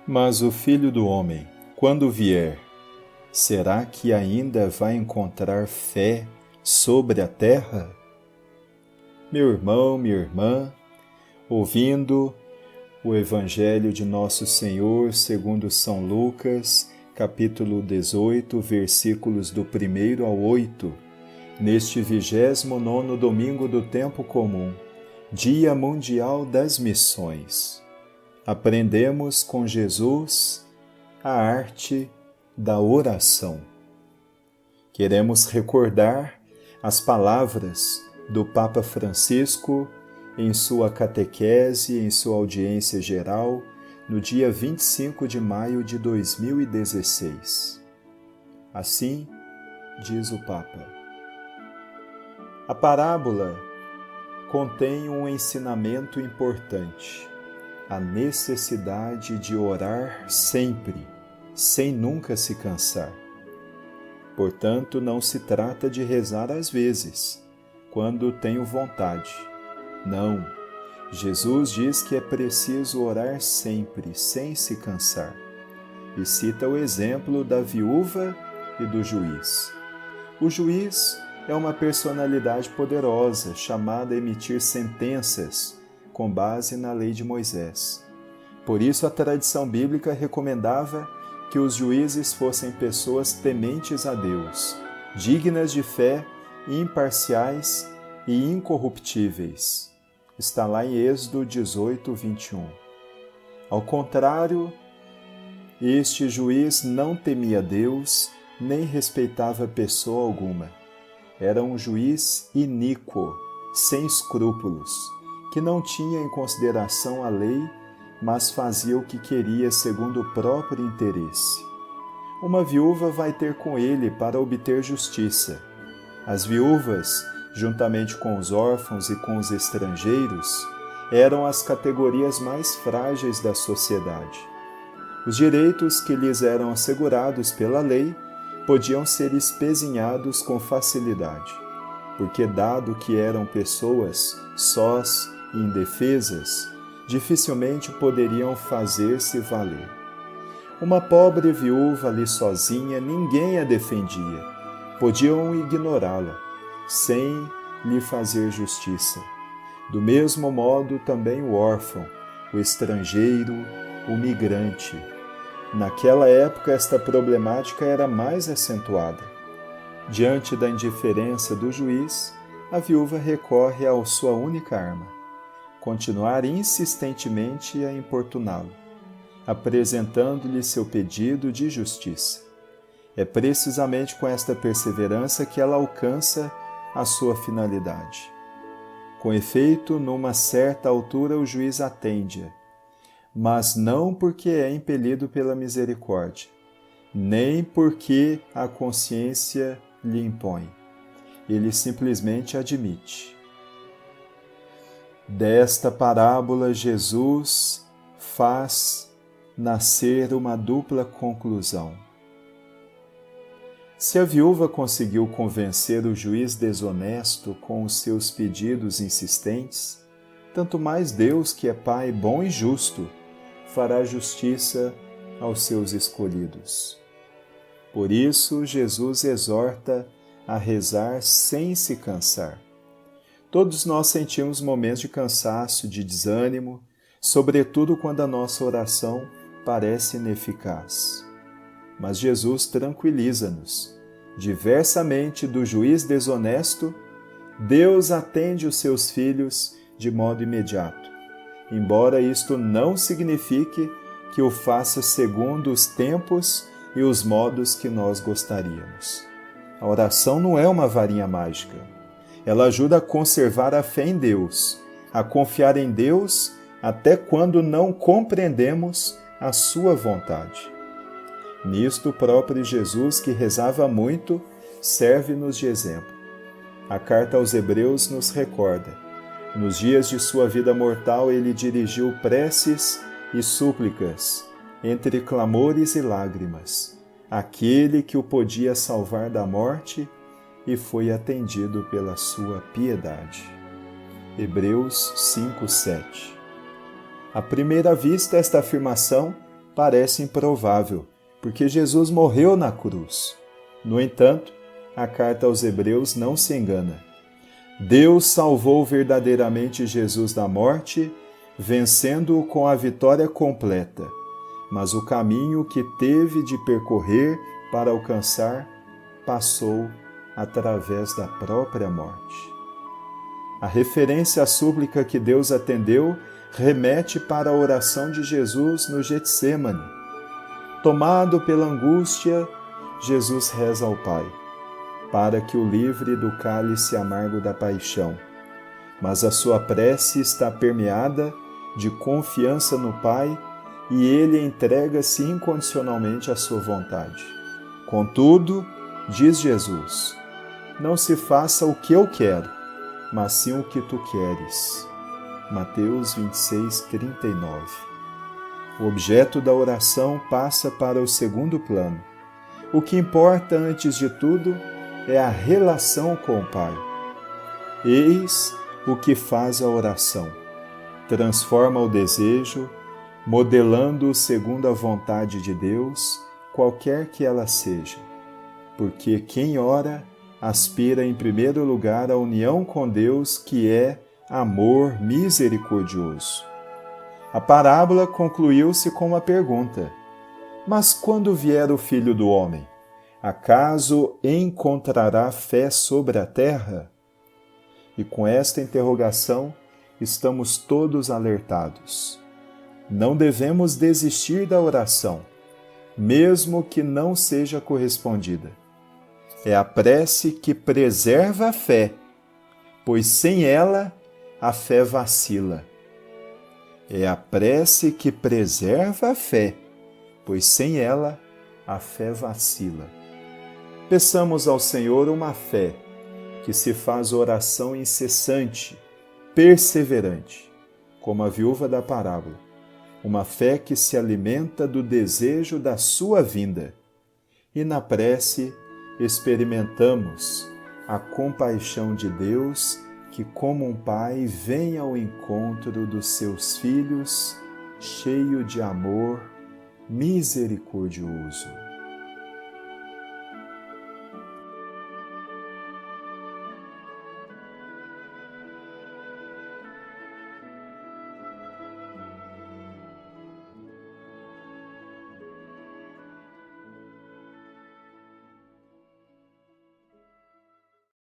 Mas o Filho do Homem, quando vier, será que ainda vai encontrar fé sobre a terra? Meu irmão, minha irmã, ouvindo o Evangelho de Nosso Senhor segundo São Lucas, capítulo 18, versículos do 1 ao 8, neste 29º domingo do tempo comum, Dia Mundial das Missões. Aprendemos com Jesus a arte da oração. Queremos recordar as palavras do Papa Francisco em sua catequese, em sua audiência geral, no dia 25 de maio de 2016. Assim diz o Papa: a parábola contém um ensinamento importante, a necessidade de orar sempre, sem nunca se cansar. Portanto, não se trata de rezar às vezes, quando tenho vontade. Não, Jesus diz que é preciso orar sempre, sem se cansar. E cita o exemplo da viúva e do juiz. O juiz é uma personalidade poderosa, chamada a emitir sentenças com base na lei de Moisés. Por isso a tradição bíblica recomendava que os juízes fossem pessoas tementes a Deus, dignas de fé, imparciais e incorruptíveis. Está lá em Êxodo 18, 21. Ao contrário, este juiz não temia Deus, nem respeitava pessoa alguma. Era um juiz iníquo, sem escrúpulos, que não tinha em consideração a lei, mas fazia o que queria segundo o próprio interesse. Uma viúva vai ter com ele para obter justiça. As viúvas, juntamente com os órfãos e com os estrangeiros, eram as categorias mais frágeis da sociedade. Os direitos que lhes eram assegurados pela lei podiam ser espezinhados com facilidade, porque, dado que eram pessoas sós e indefesas, dificilmente poderiam fazer-se valer. Uma pobre viúva ali sozinha, ninguém a defendia. Podiam ignorá-la, sem lhe fazer justiça. Do mesmo modo, também o órfão, o estrangeiro, o migrante. Naquela época, esta problemática era mais acentuada. Diante da indiferença do juiz, a viúva recorre à sua única arma: continuar insistentemente a importuná-lo, apresentando-lhe seu pedido de justiça. É precisamente com esta perseverança que ela alcança a sua finalidade. Com efeito, numa certa altura o juiz atende-a, mas não porque é impelido pela misericórdia, nem porque a consciência lhe impõe. Ele simplesmente admite. Desta parábola, Jesus faz nascer uma dupla conclusão. Se a viúva conseguiu convencer o juiz desonesto com os seus pedidos insistentes, tanto mais Deus, que é Pai bom e justo, fará justiça aos seus escolhidos. Por isso, Jesus exorta a rezar sem se cansar. Todos nós sentimos momentos de cansaço, de desânimo, sobretudo quando a nossa oração parece ineficaz. Mas Jesus tranquiliza-nos. Diversamente do juiz desonesto, Deus atende os seus filhos de modo imediato, embora isto não signifique que o faça segundo os tempos e os modos que nós gostaríamos. A oração não é uma varinha mágica. Ela ajuda a conservar a fé em Deus, a confiar em Deus até quando não compreendemos a sua vontade. Nisto, o próprio Jesus, que rezava muito, serve-nos de exemplo. A carta aos Hebreus nos recorda: nos dias de sua vida mortal, ele dirigiu preces e súplicas, entre clamores e lágrimas, àquele que o podia salvar da morte, e foi atendido pela sua piedade. Hebreus 5:7. À primeira vista, esta afirmação parece improvável, porque Jesus morreu na cruz. No entanto, a carta aos Hebreus não se engana. Deus salvou verdadeiramente Jesus da morte, vencendo-o com a vitória completa, mas o caminho que teve de percorrer para alcançar passou através da própria morte. A referência à súplica que Deus atendeu remete para a oração de Jesus no Getsêmani. Tomado pela angústia, Jesus reza ao Pai, para que o livre do cálice amargo da paixão. Mas a sua prece está permeada de confiança no Pai e ele entrega-se incondicionalmente à sua vontade. Contudo, diz Jesus, não se faça o que eu quero, mas sim o que tu queres. Mateus 26, 39. O objeto da oração passa para o segundo plano. O que importa, antes de tudo, é a relação com o Pai. Eis o que faz a oração. Transforma o desejo, modelando-o segundo a vontade de Deus, qualquer que ela seja. Porque quem ora aspira em primeiro lugar à união com Deus, que é amor misericordioso. A parábola concluiu-se com uma pergunta: mas quando vier o Filho do Homem, acaso encontrará fé sobre a terra? E com esta interrogação estamos todos alertados. Não devemos desistir da oração, mesmo que não seja correspondida. É a prece que preserva a fé, pois sem ela a fé vacila. É a prece que preserva a fé, pois sem ela a fé vacila. Peçamos ao Senhor uma fé que se faz oração incessante, perseverante, como a viúva da parábola. Uma fé que se alimenta do desejo da sua vinda. E na prece experimentamos a compaixão de Deus, que como um pai vem ao encontro dos seus filhos, cheio de amor misericordioso.